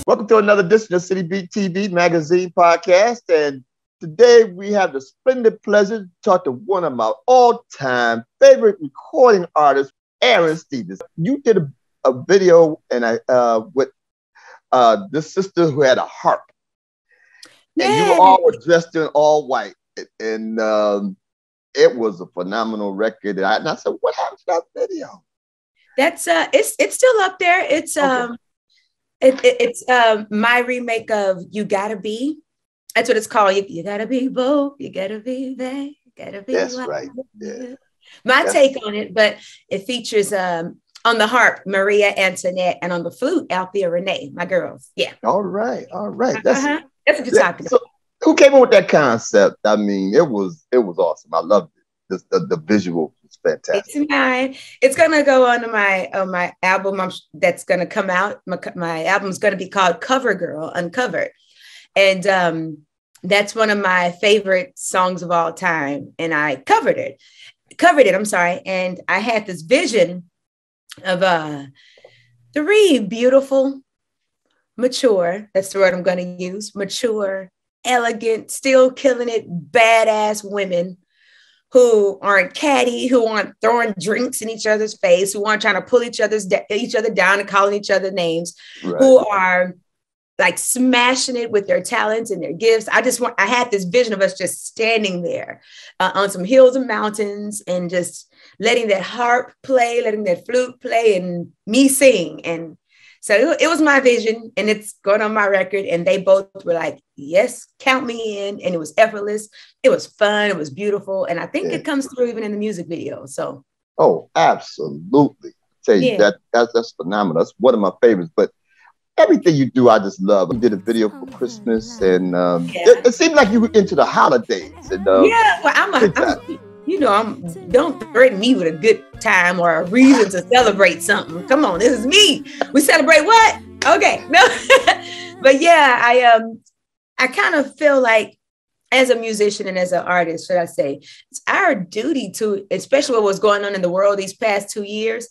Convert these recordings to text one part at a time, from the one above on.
Welcome to another edition of City Beat TV Magazine Podcast. And today we have the splendid pleasure to talk to one of my all-time favorite recording artists, Erin Stevenson. You did a video with this sister who had a harp. And you all were dressed in all white. And it was a phenomenal record. And I said, what happened to that video? That's it's still up there. It's it's my remake of You Gotta Be. That's what it's called. You gotta be bold, you gotta be there, you gotta be. That's right. Yeah. My take on it, but it features on the harp, Maria Antoinette, and on the flute, Althea Renee, my girls. Yeah. All right. That's what you're talking about. So who came up with that concept? I mean, it was awesome. I loved it. The visual was fantastic. It's mine. It's gonna go on my album that's gonna come out. My album's gonna be called Cover Girl Uncovered, and that's one of my favorite songs of all time. And I covered it. I'm sorry. And I had this vision of three beautiful, mature. That's the word I'm gonna use. Mature, elegant, still killing it, badass women who aren't catty, who aren't throwing drinks in each other's face, who aren't trying to pull each other down and calling each other names, right, who are like smashing it with their talents and their gifts. I had this vision of us just standing there on some hills and mountains and just letting that harp play, letting that flute play, and me sing. And so it was my vision, and it's going on my record. And they both were like, yes, count me in. And it was effortless. It was fun. It was beautiful. And I think it comes through even in the music video. So. Oh, absolutely. I tell you, that's phenomenal. That's one of my favorites. But everything you do, I just love. You did a video for Christmas, and it seemed like you were into the holidays. And, don't threaten me with a good time or a reason to celebrate something. Come on, this is me. We celebrate what? Okay, no, but yeah, I kind of feel like as a musician and as an artist, should I say, it's our duty to, especially what was going on in the world these past 2 years,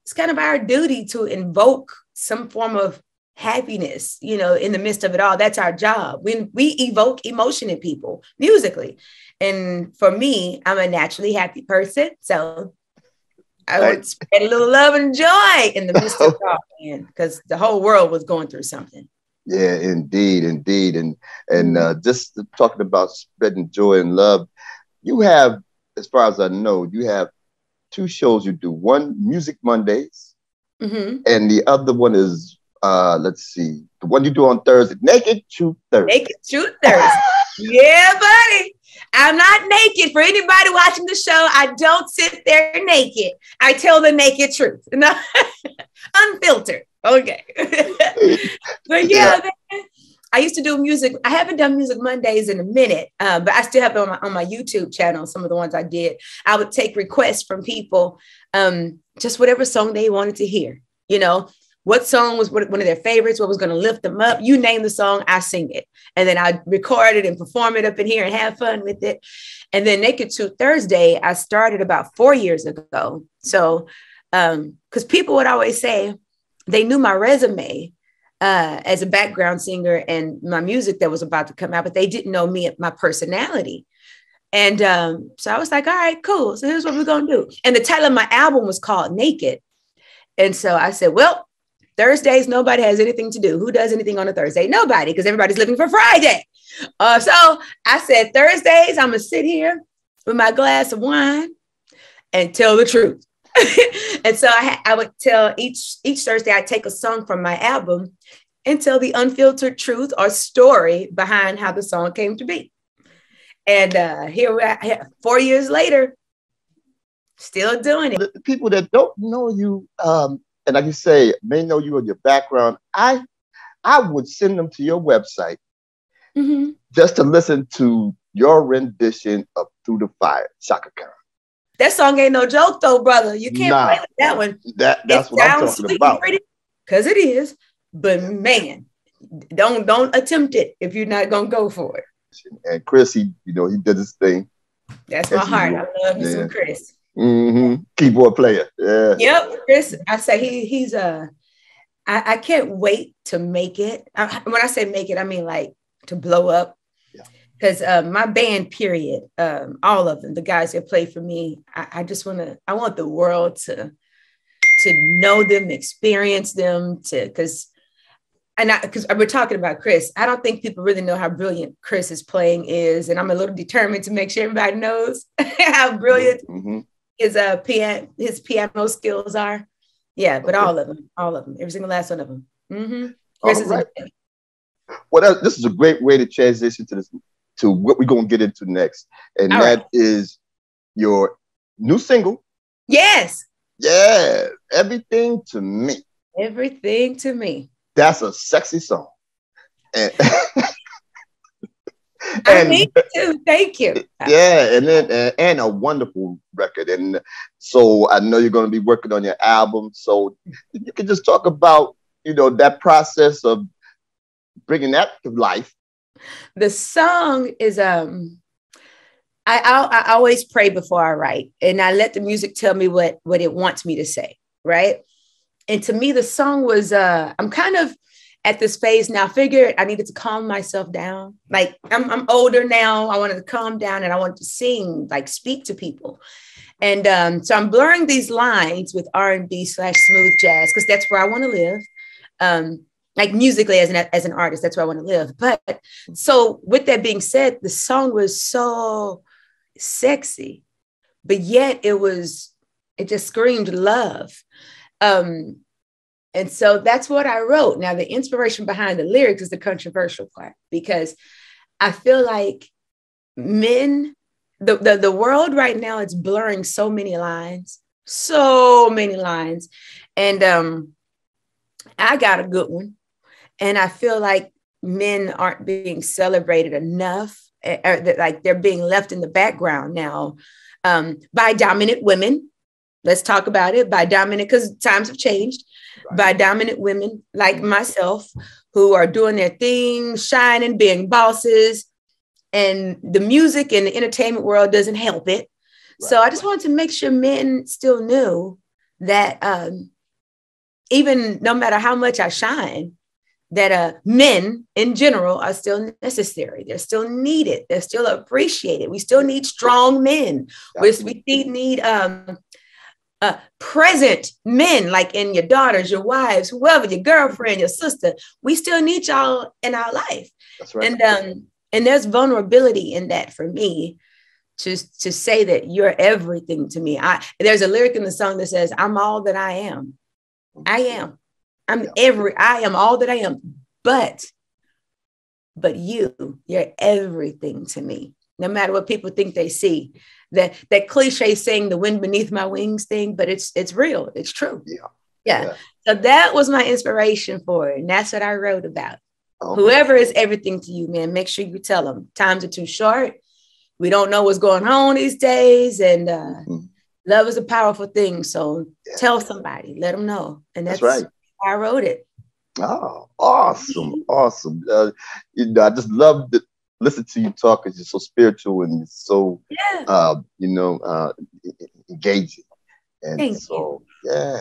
it's kind of our duty to invoke some form of happiness, in the midst of it all. That's our job. We evoke emotion in people musically. And for me, I'm a naturally happy person. So I would spread a little love and joy in the midst of it all, because the whole world was going through something. Yeah, indeed. And just talking about spreading joy and love, you have, as far as I know, you have 2 shows you do. One, Music Mondays, and the other one is, let's see, the one you do on Thursday, Naked Truth Thursday. Naked Truth Thursday. Yeah, buddy. I'm not naked. For anybody watching the show, I don't sit there naked. I tell the naked truth. No, unfiltered. Okay. But man, I used to do music. I haven't done Music Mondays in a minute, but I still have it on my YouTube channel. Some of the ones I did, I would take requests from people, just whatever song they wanted to hear, what song was one of their favorites, what was going to lift them up. You name the song, I sing it. And then I record it and perform it up in here and have fun with it. And then Naked Truth Thursday, I started about 4 years ago. So, because people would always say they knew my resume as a background singer and my music that was about to come out, but they didn't know me, my personality. And so I was like, all right, cool. So here's what we're going to do. And the title of my album was called Naked. And so I said, well, Thursdays, nobody has anything to do. Who does anything on a Thursday? Nobody, because everybody's looking for Friday. So I said, Thursdays, I'm going to sit here with my glass of wine and tell the truth. And so I would tell each Thursday, I take a song from my album and tell the unfiltered truth or story behind how the song came to be. And here we are, 4 years later, still doing it. The people that don't know you, and like you say, may know you and your background, I would send them to your website just to listen to your rendition of Through the Fire, Chaka Khan. That song ain't no joke though, brother. You can't play with that one. That's what I'm talking about. Because it is, but man, don't attempt it if you're not gonna go for it. And Chris, he did his thing. That's my heart. I love me some Chris. Keyboard player. Yeah. Yep, Chris. I say he's I can't wait to make it. When I say make it, I mean like to blow up. Because my band, period, all of them, the guys that play for me, I want the world to know them, experience them, because we're talking about Chris. I don't think people really know how brilliant Chris's playing is, and I'm a little determined to make sure everybody knows how brilliant his piano skills are. Yeah, but all of them, every single last one of them. Chris is right. Well, this is a great way to transition to what we're going to get into next. And that is your new single. Yes. Yeah. Everything to Me. Everything to Me. That's a sexy song. And, I mean too. Thank you. Yeah. And a wonderful record. And so I know you're going to be working on your album. So you can just talk about, that process of bringing that to life. The song is I always pray before I write, and I let the music tell me what it wants me to say, right? And to me, the song was I'm kind of at this phase now. Figured I needed to calm myself down. Like I'm older now. I wanted to calm down, and I wanted to sing, like speak to people. And so I'm blurring these lines with R&B/smooth jazz because that's where I want to live. Like musically as an artist, that's where I want to live. But so with that being said, the song was so sexy, but yet it just screamed love. And so that's what I wrote. Now, the inspiration behind the lyrics is the controversial part, because I feel like men, the world right now, it's blurring so many lines. And I got a good one. And I feel like men aren't being celebrated enough, like they're being left in the background now by dominant women. Let's talk about it. By dominant, because times have changed, by dominant women like myself who are doing their thing, shining, being bosses. And the music and the entertainment world doesn't help it. So I just wanted to make sure men still knew that even no matter how much I shine, that men in general are still necessary. They're still needed. They're still appreciated. We still need strong men. We need present men, like in your daughters, your wives, whoever, your girlfriend, your sister. We still need y'all in our life. That's right. And there's vulnerability in that for me to say that you're everything to me. There's a lyric in the song that says, I'm all that I am. I am. I am all that I am, but you're everything to me. No matter what people think they see, that cliche saying the wind beneath my wings thing, but it's real. It's true. Yeah. So that was my inspiration for it. And that's what I wrote about. Whoever is everything to you, man, make sure you tell them times are too short. We don't know what's going on these days. And love is a powerful thing. So tell somebody, let them know. And that's right. I wrote it. Oh, awesome. Awesome. I just love to listen to you talk. It's just so spiritual and so, engaging. And Thank so, you. Yeah.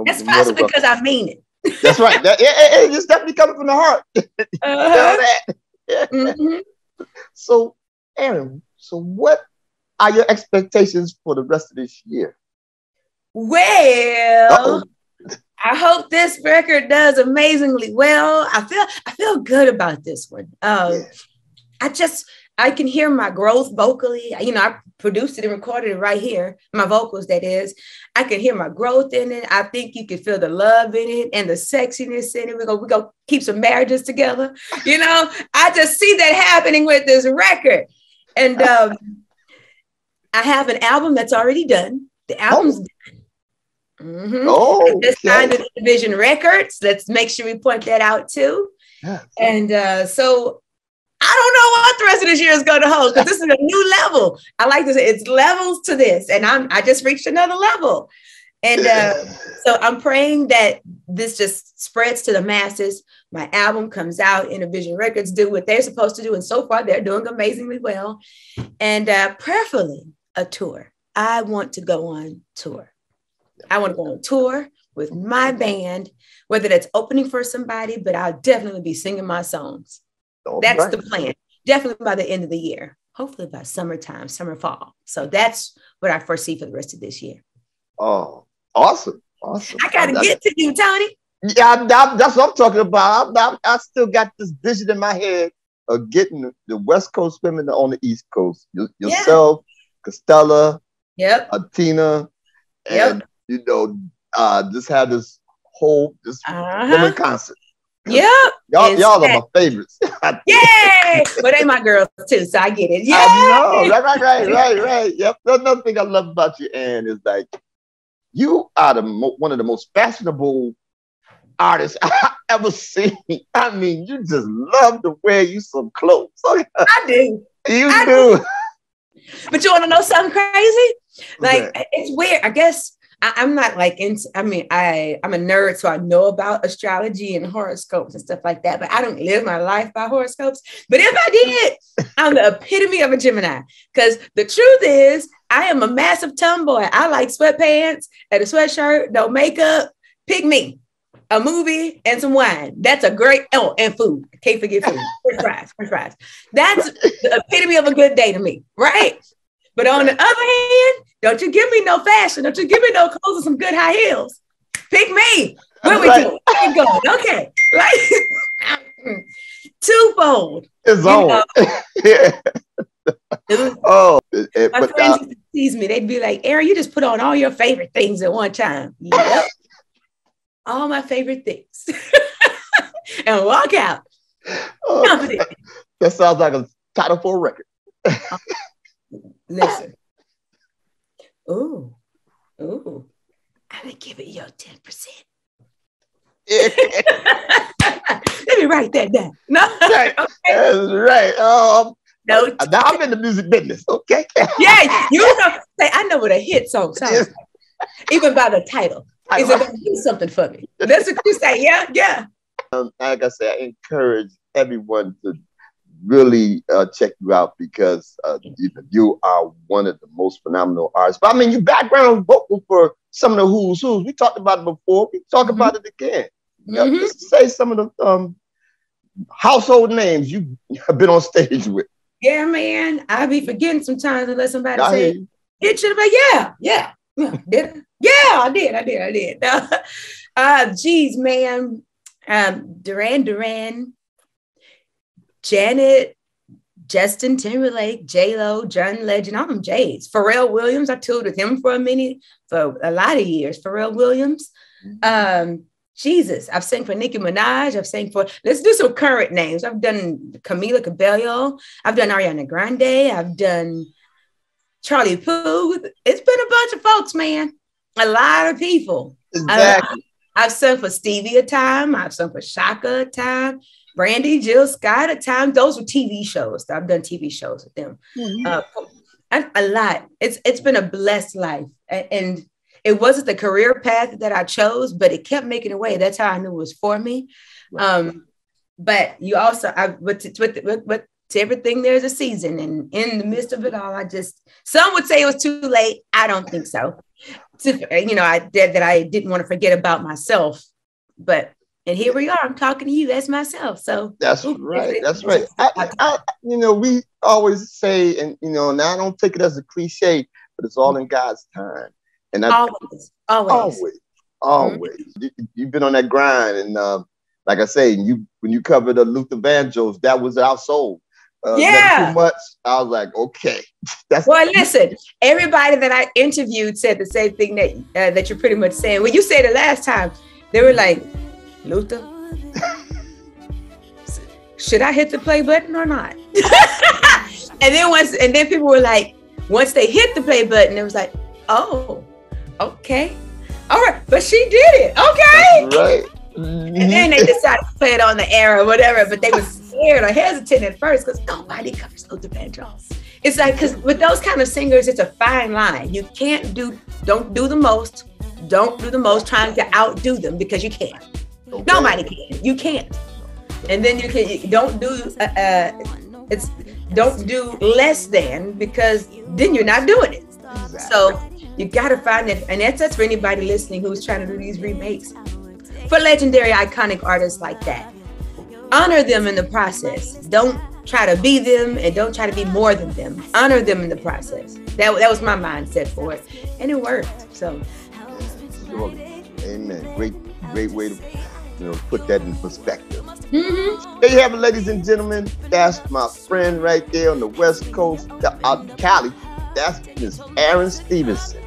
That's possible because I mean it. That's right. It's definitely coming from the heart. So, Erin, what are your expectations for the rest of this year? Well, I hope this record does amazingly well. I feel good about this one. I can hear my growth vocally. I produced it and recorded it right here. My vocals, that is. I can hear my growth in it. I think you can feel the love in it and the sexiness in it. We're gonna keep some marriages together. I just see that happening with this record. And I have an album that's already done. The album's done. Just signed with Division Records. Let's make sure we point that out too. And so I don't know what the rest of this year is going to hold, because this is a new level. I like to say it's levels to this, and I just reached another level. And so I'm praying that this just spreads to the masses. My album comes out, Division Records do what they're supposed to do, and so far they're doing amazingly well. And prayerfully, a tour. I want to go on tour. I want to go on tour with my band, whether that's opening for somebody, but I'll definitely be singing my songs. That's the plan. Definitely by the end of the year. Hopefully by summertime, summer, fall. So that's what I foresee for the rest of this year. Oh, awesome. Awesome. I got to get to you, Tony. Yeah, that's what I'm talking about. I still got this vision in my head of getting the West Coast women on the East Coast. Yourself, Costella, Tina, and just have this whole woman concert. Yep. Y'all are my favorites. Yay! But they my girls too, so I get it. Yeah. I know. Right. Yep. Another thing I love about you, Ann, is like you are one of the most fashionable artists I ever seen. I mean, you just love to wear you some clothes. I do. You do. But you want to know something crazy? Like, it's weird. I guess I'm not like I'm a nerd, so I know about astrology and horoscopes and stuff like that, but I don't live my life by horoscopes. But if I did, I'm the epitome of a Gemini, because the truth is I am a massive tomboy. I like sweatpants and a sweatshirt, no makeup, pick me, a movie and some wine. That's a great, and food. I can't forget food. French fries. That's the epitome of a good day to me, right? But on the other hand, don't you give me no fashion. Don't you give me no clothes and some good high heels. Pick me. Where we going? Where we going? Okay. Right? Twofold. It's on. Yeah. My friends used to tease me. They'd be like, Erin, you just put on all your favorite things at one time. Yep. All my favorite things. And walk out. That sounds like a title for a record. Listen. Ooh. I'm gonna give it your 10%. Let me write that down. No, right. Okay. That's right. No, now I'm in the music business. Okay. Yeah, you know. I know what a hit song sounds like. Even by the title. Is it gonna do something for me? That's what you say. Yeah. Like I said, I encourage everyone to really check you out, because you are one of the most phenomenal artists. But I mean, your background vocal for some of the who's who's. We talked about it before. We talk about it again. Just say some of the household names you have been on stage with. Yeah, man. I be forgetting sometimes unless somebody say it. Should have been yeah. Did I? Yeah, I did. Geez, man. Duran, Janet, Justin Timberlake, J-Lo, John Legend, all them J's. Pharrell Williams, I toured with him for a lot of years. Pharrell Williams. Jesus, I've sang for Nicki Minaj. I've sang for, let's do some current names. I've done Camila Cabello. I've done Ariana Grande. I've done Charlie Puth. It's been a bunch of folks, man. A lot of people. Exactly. I've sung for Stevie a time. I've sung for Shaka a time. Brandy, Jill Scott at times. Those were TV shows. I've done TV shows with them. A lot. It's been a blessed life. And it wasn't the career path that I chose, but it kept making a way. That's how I knew it was for me. Right. But you also, to everything, there's a season. And in the midst of it all, some would say it was too late. I don't think so. I didn't want to forget about myself. And here we are. I'm talking to you as myself. So that's right. That's right. We always say, and now I don't take it as a cliche, but it's all in God's time. And always. You've been on that grind, and like I say, when you covered the Luther Banjos, that was our soul. Too much. I was like, okay. Listen. Everybody that I interviewed said the same thing that you're pretty much saying. When you said it last time, they were like, Luther, should I hit the play button or not? and then people were like, once they hit the play button, it was like, oh, okay, all right, but she did it, okay, that's right. And then they decided to play it on the air or whatever, but they were scared or hesitant at first because nobody covers Luther Banjos. It's like, because with those kind of singers, it's a fine line. You don't do the most trying to outdo them, because you can't. Okay. Nobody can. You can't. And then don't do less than, because then you're not doing it. Exactly. So You got to find it. And that's for anybody listening who's trying to do these remakes. For legendary, iconic artists like that, honor them in the process. Don't try to be them and don't try to be more than them. Honor them in the process. That was my mindset for it. And it worked. So. Surely. Amen. Great way to put that in perspective. Mm-hmm. There you have it, ladies and gentlemen. That's my friend right there on the West Coast out of Cali. That's Miss Erin Stevenson.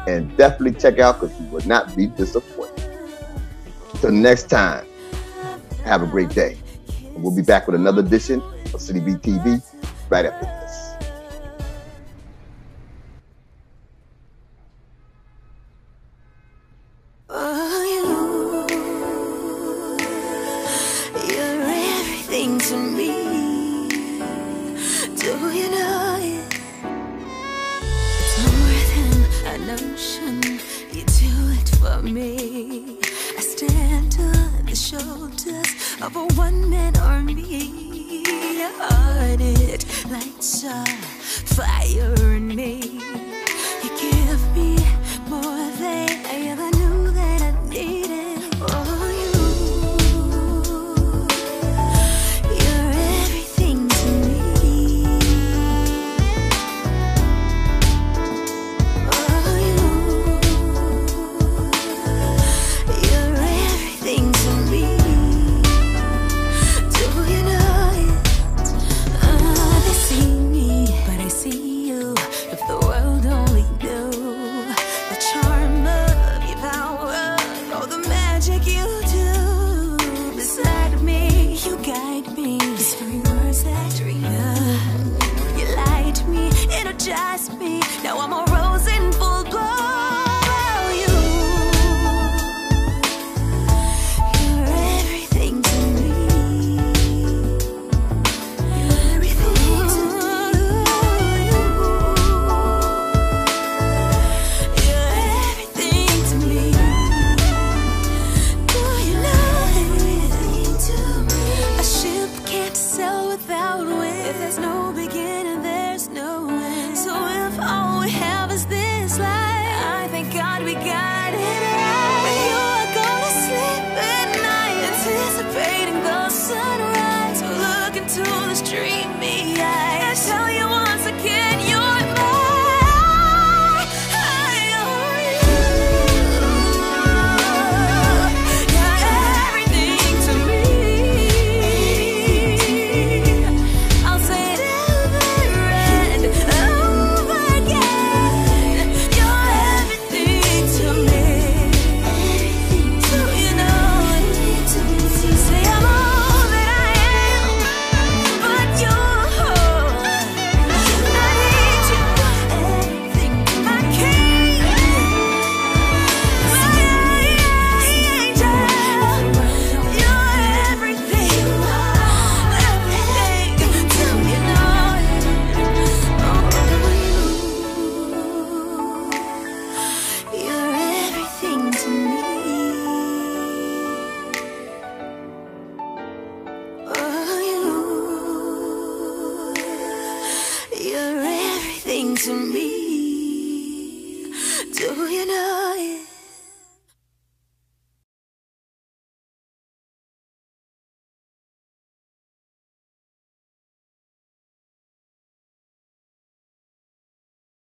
And definitely check out because you will not be disappointed. Till next time, have a great day. And we'll be back with another edition of City Beat TV right after this. You're everything to me. Do you know it? It's more than a notion. You do it for me. I stand on the shoulders of a one-man army. Your heart, it lights a fire in me. You give me more than I ever knew that I needed. Oh, you're everything to me. Oh, you're everything to me. Do you know it? They see me, but I see you. If the world only knew the charm of your power, all the magic you do. Beside me, you guide me, whispering words that dream. You light me, energize me. Now I'm a rose in full bloom. You're everything to me. You're everything to me. You're everything to me. Do you know everything to me? A ship can't sail without wind. If there's no beginning, there's no end. So if all we have is this life, I thank God we got it right. You are gonna sleep at night, anticipating the sunrise. Look into this dreamy eyes. I tell you once again, you're mine. You're everything to me. I'll say it over and over again. You're everything to me. Do you know it? Say I'm all that I am, but you're I need you. My king, my angel. You're everything, everything. Do you know it? You're everything to me. Oh, you're everything to me.